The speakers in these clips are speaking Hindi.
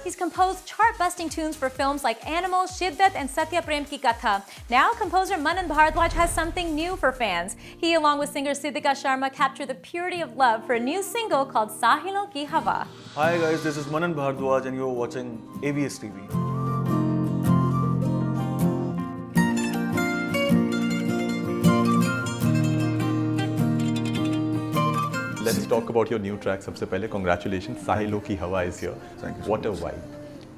He's composed chart-busting tunes for films like Animal, Shiddat, and Satya Prem Ki Katha. Now, composer Manan Bharadwaj has something new for fans. He, along with singer Siddhika Sharma, captured the purity of love for a new single called Sahilon Ki Hawa. Hi guys, this is Manan Bharadwaj and you're watching AVS TV. Let's talk about your new track. सबसे पहले congratulations, Sahilon Ki Hawa is here. Thank you so What a vibe.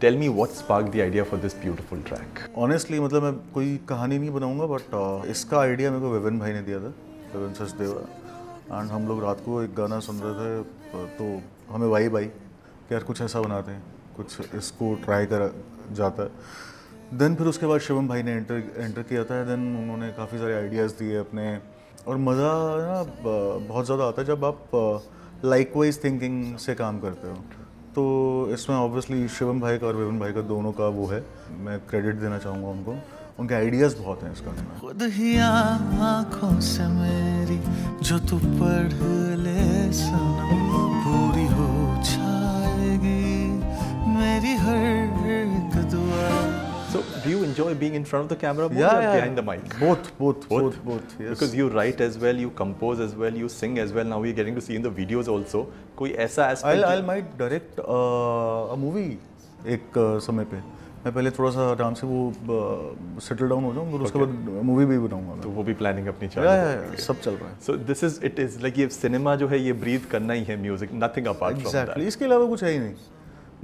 Tell me what sparked the idea for this beautiful track. Honestly, मतलब मैं कोई कहानी नहीं बनाऊंगा बट इसका आइडिया मेरे को विपिन भाई ने दिया था, विपिन सचदेवा। एंड हम लोग रात को एक गाना सुन रहे थे तो हमें वाइब आई कि यार कुछ ऐसा बनाते हैं, कुछ इसको ट्राई कर जाता है। देन फिर उसके बाद शिवम भाई ने एंटर किया था। देन उन्होंने काफ़ी सारे आइडियाज़ दिए अपने, और मज़ा ना बहुत ज़्यादा आता है जब आप लाइकवाइज थिंकिंग से काम करते हो। तो इसमें ऑब्वियसली शिवम भाई का और विपिन भाई का दोनों का वो है, मैं क्रेडिट देना चाहूँगा उनको, उनके आइडियाज़ बहुत हैं इस गाने में। खुद ही आँखों से मेरी जो तू पढ़ ले सनम, पूरी हो जाएगी मेरी हर एक दुआ। So, do you enjoy being in front of the camera more Yeah, or yeah. behind the mic? Both. Yes. Because you write as well, you compose as well, you sing as well. Now we're getting to see in the videos also. कोई ऐसा aspect? I'll might direct a movie एक समय पे। मैं पहले थोड़ा सा आराम से वो सेटल डाउन हो जाऊँ, और उसके बाद मूवी भी बनाऊंगा मैं। तो वो भी प्लानिंग अपनी चालू या सब चल रहा है। So this is it is like ये सिनेमा जो है ये ब्रीथ करना ही है, music, nothing apart from that. इसके अलावा कुछ है ही नहीं।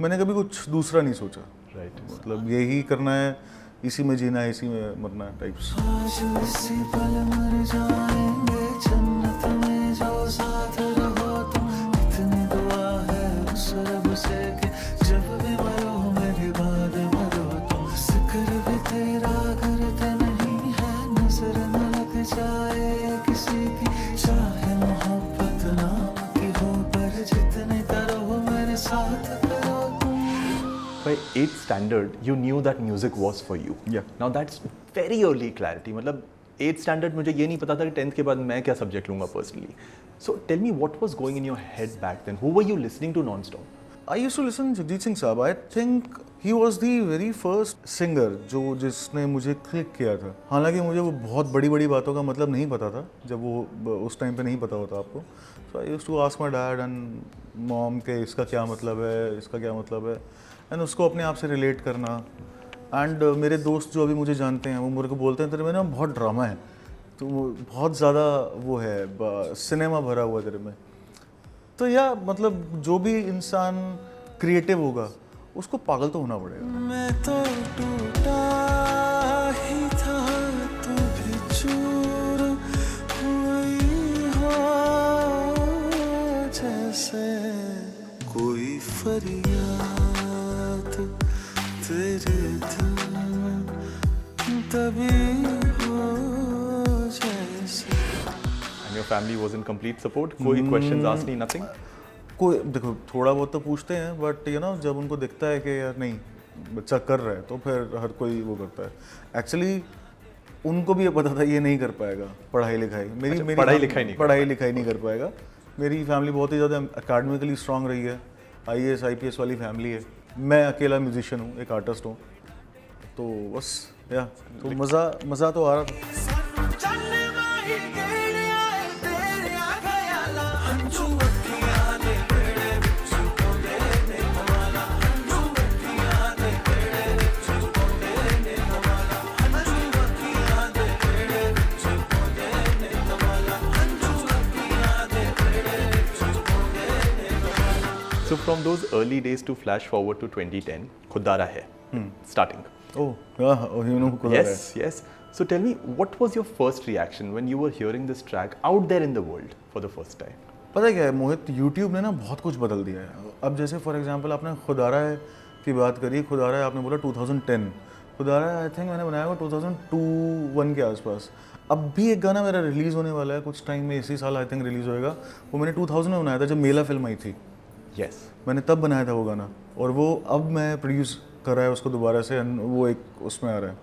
मैंने कभी कुछ दूसरा नहीं सोचा। Right. मतलब यही करना है, इसी में जीना है, इसी में मरना है टाइप्स। आज इसी पल मर जाएंगे जन्नत में जो साथ रहो तुम, इतनी दुआ है उस रब से कि जब भी मरो मेरे बाद मरो तुम। जिक्र भी तेरा करते नहीं है, नजर न लग जाए किसी की, चाहे मोहब्बत नाम की हो, पर जितने करो मेरे साथ करो तुम। By 8th standard, you knew that music was for you. Yeah. Now that's very early clarity. मतलब 8th standard मुझे ये नहीं पता था कि 10th के बाद मैं क्या subject लूँगा personally. So tell me what was going in your head back then? Who were you listening to non-stop? I used to listen Jagjit Singh साहब. I think he was the very first singer जिसने मुझे क्लिक किया था। हालांकि मुझे वो बहुत बड़ी बातों का मतलब नहीं पता था, जब वो उस टाइम पे नहीं पता होता आपको। So I used to ask my dad and mom के इसका क्या मतलब है, इसका क्या मतलब है, एंड उसको अपने आप से रिलेट करना। एंड मेरे दोस्त जो अभी मुझे जानते हैं वो मेरे को बोलते हैं तेरे में ना बहुत ड्रामा है, तो बहुत ज़्यादा वो है सिनेमा भरा हुआ तेरे में। तो या मतलब जो भी इंसान क्रिएटिव होगा उसको पागल तो होना पड़ेगा। मैं तो टूटा ही था तो भी चूर हुई हो, जैसे कोई फरियाद तेरे दिल में तभी हो जैसे। And your family was in complete support? कोई questions asked नहीं, nothing? कोई देखो थोड़ा बहुत तो पूछते हैं, बट यू नो जब उनको दिखता है कि यार नहीं बच्चा कर रहा है तो फिर हर कोई वो करता है। एक्चुअली उनको भी ये पता था ये नहीं कर पाएगा पढ़ाई लिखाई, मेरी पढ़ाई लिखाई नहीं कर पाएगा। मेरी फैमिली बहुत ही ज़्यादा अकेडमिकली स्ट्रांग रही है, IAS IPS वाली फैमिली है। मैं अकेला म्यूजिशियन हूँ, एक आर्टिस्ट हूँ, तो बस या तो मज़ा तो आ रहा था। So from those early days to flash forward to 2010, खुदारा है starting. Oh, you know Khudara Yes, yes. So tell me, what was your first reaction when you were hearing this track out there in the world for the first time? पता है क्या है मोहित, यूट्यूब ने ना बहुत कुछ बदल दिया है। अब जैसे फॉर एग्जांपल आपने खुदारा है की बात करी, खुदारा है आपने बोला 2010, खुदारा आई थिंक मैंने बनाया हुआ 2002-1 के आसपास। अब भी एक गाना मेरा रिलीज़ होने वाला है कुछ टाइम में, इसी साल आई थिंक रिलीज़ होएगा। वो मैंने 2000 में बनाया था जब मेला फिल्म आई थी। Yes. मैंने तब बनाया था वो गाना, और वो अब मैं प्रोड्यूस कर रहा है उसको दोबारा से, वो एक उसमें आ रहा है।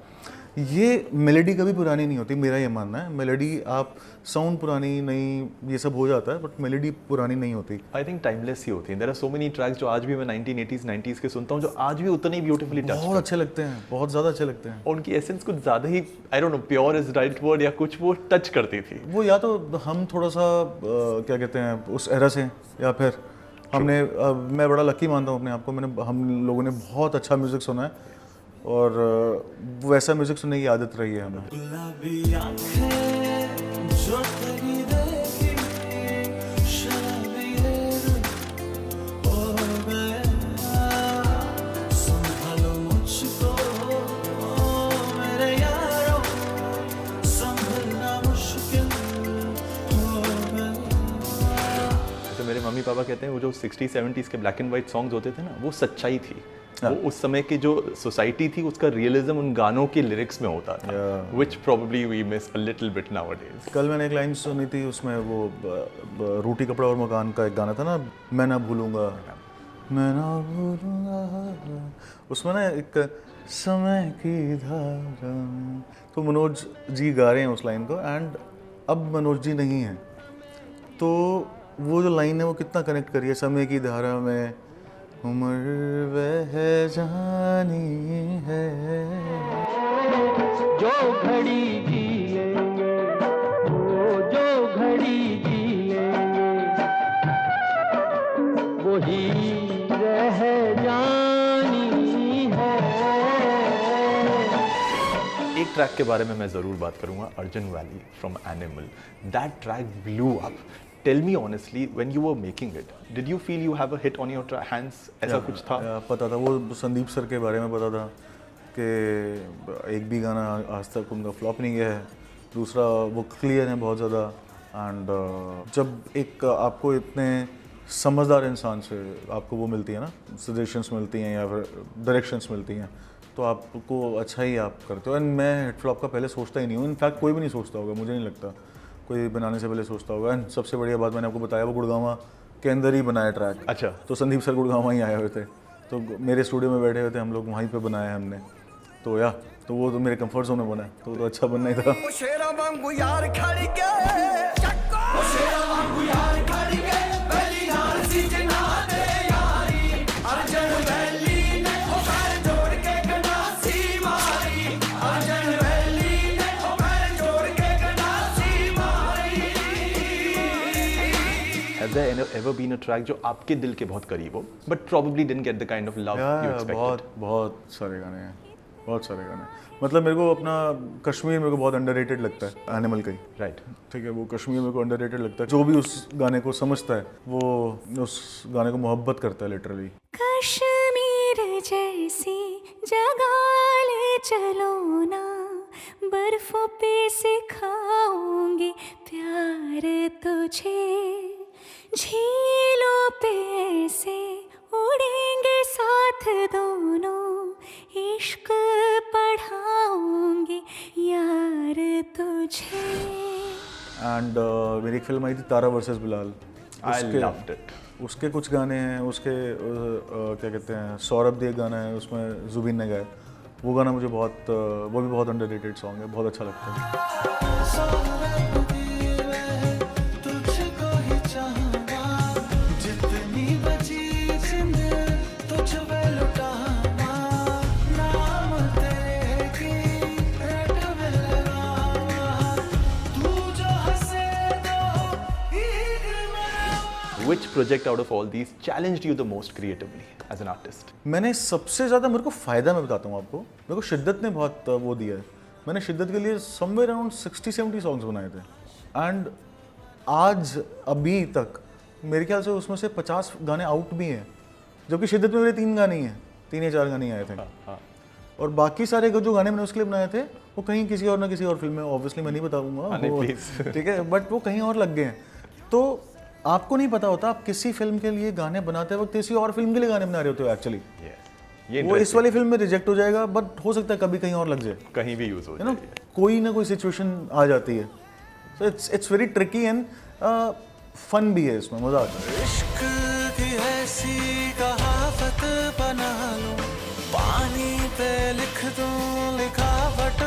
ये मेलोडी कभी पुरानी नहीं होती, मेरा ये मानना है। मेलोडी आप साउंड पुरानी नहीं ये सब हो जाता है, बट मेलोडी पुरानी नहीं होती। आई थिंक टाइमलेस ही होती है। There are so many tracks जो आज भी मैं 1980s 90s के सुनता हूँ, जो आज भी उतने ही ब्यूटीफुली टच बहुत अच्छे लगते हैं, बहुत ज़्यादा अच्छे लगते हैं। और उनकी एसेंस कुछ ज़्यादा ही, I don't know, pure is right word, या कुछ वो टच करती थी। वो या तो हम थोड़ा सा क्या कहते हैं उस एरा से, या फिर हमने मैं बड़ा लकी मानता हूँ अपने आप को, हम लोगों ने बहुत अच्छा म्यूज़िक सुना है और वैसा म्यूज़िक सुनने की आदत रही है हमें। गुलाबी आंखें जो तेरी देखी, शराबी ये रूह हो गया। संभालो मुझको मेरे यारो, संभलना मुश्किल हो गया। तो मेरे मम्मी पापा कहते हैं वो जो 60s 70s के ब्लैक एंड वाइट सॉन्ग्स होते थे ना, वो सच्चाई थी। वो उस समय की जो सोसाइटी थी उसका रियलिज्म उन गानों के लिरिक्स में होता था, which probably we miss a little bit nowadays. कल मैंने एक लाइन सुनी थी, उसमें वो रोटी कपड़ा और मकान का एक गाना था ना, मैं ना भूलूंगा, मैं ना भूलूंगा, उसमें ना एक समय की धारा में, तो मनोज जी गा रहे हैं उस लाइन को, एंड अब मनोज जी नहीं है, तो वो जो लाइन है वो कितना कनेक्ट करी है, समय की धारा में उम्र बह जानी है। जो घड़ी जी लेंगे, वो जो घड़ी जी लेंगे, वही रह जानी है। एक ट्रैक के बारे में मैं ज़रूर बात करूंगा, Arjun valley from animal. That track blew up. Tell me honestly, when you were making it, did you feel you have a hit on your hands? ऐसा कुछ था? पता था, वो संदीप सर के बारे में पता था कि एक भी गाना आज तक उनका फ्लॉप नहीं गया है, दूसरा वो क्लियर है बहुत ज़्यादा, एंड जब एक आपको इतने समझदार इंसान से आपको वो मिलती है ना, सजेशंस मिलती हैं या फिर डायरेक्शंस मिलती हैं, तो आपको अच्छा ही आप करते हो। एंड मैं हिट फ्लॉप का पहले सोचता ही नहीं हूँ, इनफैक्ट कोई भी नहीं सोचता होगा, मुझे नहीं लगता कोई बनाने से पहले सोचता होगा। एंड सबसे बढ़िया बात मैंने आपको बताया, वो गुड़गांवा के अंदर ही बनाया ट्रैक। अच्छा। तो संदीप सर गुड़गांवा ही आए हुए थे, तो मेरे स्टूडियो में बैठे हुए थे, हम लोग वहीं पे बनाया हमने, तो वो तो मेरे कंफर्ट जोन में बना है, तो वो तो अच्छा बनना ही था। शेरा वांगू यार खड़ गए, चक्को शेरा वांगू यार खड़ गए, पहली नाल सी जना दे यारी, अर्जुन वैली ने ओ पैर जोड़ के गंडासी मारी, अर्जुन वैली ने ओ पैर जोड़ के गंडासी मारी। Has there ever been a track जो आपके दिल के बहुत करीब हो, but probably didn't get the kind of love you expected? बहुत सारे गाने हैं, बहुत सारे गाने। मतलब मेरे को अपना कश्मीर मेरे को बहुत अंडररेटेड लगता है, एनिमल का ही। Right. ठीक है, वो कश्मीर मेरे को अंडररेटेड लगता है। जो भी उस गाने को समझता है वो उस गाने को मोहब्बत करता है लिटरली। कश्मीर जैसी जगह ले चलो ना, बर्फों पे सिखाऊंगी प्यार तुझे, झीलों पे ऐसे उड़ेंगे साथ दोनों, इश्क पढ़ाऊंगी यार तुझे। एंड मेरी एक फिल्म आई थी Tara versus Bilal, I loved it. उसके कुछ गाने हैं, उसके क्या कहते हैं, सौरभ दे गाना है, उसमें जुबिन ने गाया, वो गाना मुझे बहुत वो भी बहुत अंडररेटेड सॉन्ग है, बहुत अच्छा लगता है। तुझको ही चाहना, जितनी बची जिंद तुझ पे लुटाना, नाम तेरे की रट में लगावा, तू जो हंसे तो ईद मनावा। Which project out of all these challenged you the most creatively as an artist? मैंने सबसे ज़्यादा, मेरे को फ़ायदा मैं बताता हूँ आपको, मेरे को शिद्दत ने बहुत वो दिया है। मैंने शिद्दत के लिए समवेयर अराउंड 60-70 सॉन्ग्स बनाए थे, एंड आज अभी तक मेरे ख्याल से उसमें से 50 गाने आउट भी हैं, जबकि शिद्दत में मेरे 3 गाने ही हैं, 3 या 4 गाने ही आए थे। और बाकी सारे जो गाने मैंने उसके लिए बनाए थे वो कहीं किसी और ना किसी और फिल्म में, ऑब्वियसली मैं नहीं बताऊंगा वो, ठीक है, बट वो कहीं और लग गए हैं। तो आपको नहीं पता होता, आप किसी फिल्म के लिए गाने बनाते वक्त किसी और फिल्म के लिए गाने बना रहे होते हो एक्चुअली। ये वो इस वाली फिल्म में रिजेक्ट हो जाएगा, बट हो सकता है कभी कहीं और लग जाए, कहीं भी यूज हो है ना, जाए। कोई ना कोई सिचुएशन आ जाती है। So it's very tricky and fun भी है, इसमें मजा आता है। इश्क की ऐसी कहावत बना लो, पानी पे लिख दूं लिखावट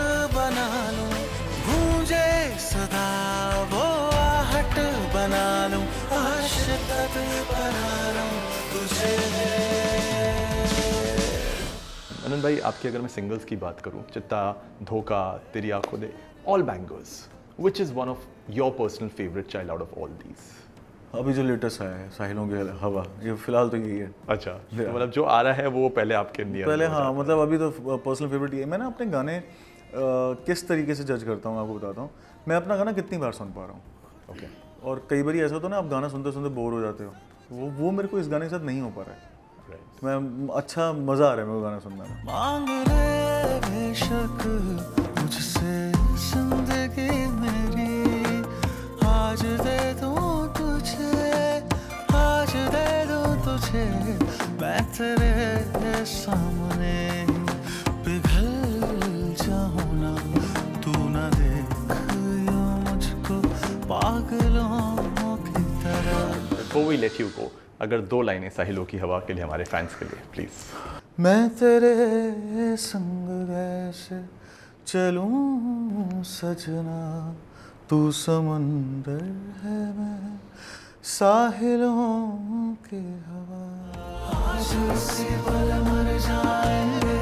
मनन भाई, आपकी अगर मैं सिंगल्स की बात करूं, चित्ता, धोखा, तेरी आंखों दे, all bangers, which is one of your personal favourite child out of all these? अभी जो लेटेस्ट आया है साहिलों की हवा, ये फिलहाल तो यही है। अच्छा, तो मतलब जो आ रहा है वो पहले आपके नियर पहले हाँ, मतलब अभी तो पर्सनल फेवरेट ये है। मैं ना अपने गाने किस तरीके से जज करता हूँ, आपको बताता हूँ। मैं अपना गाना कितनी बार सुन पा रहा हूँ। ओके, और कई बार ऐसा होता है ना, आप गाना सुनते सुनते बोर हो जाते हो। वो मेरे को इस गाने के साथ नहीं हो पा रहा है। मैं अच्छा मज़ा आ रहा है मेरे को गाना सुनने में। मांग ले बेशक मुझसे जिंदगी मेरी, आज दे दूं तुझे, आज दे दूं तुझे, मैं तेरे सामने पिघल जाऊं ना, तू ना देख यूं मुझको पागलों की तरह। Before we let you go, अगर 2 लाइनें साहिलों की हवा के लिए हमारे फैंस के लिए प्लीज। मैं तेरे संग ऐसे चलूं सजना, तू समंदर है मैं साहिलों की हवा। आज उसी पल मर जाएंगे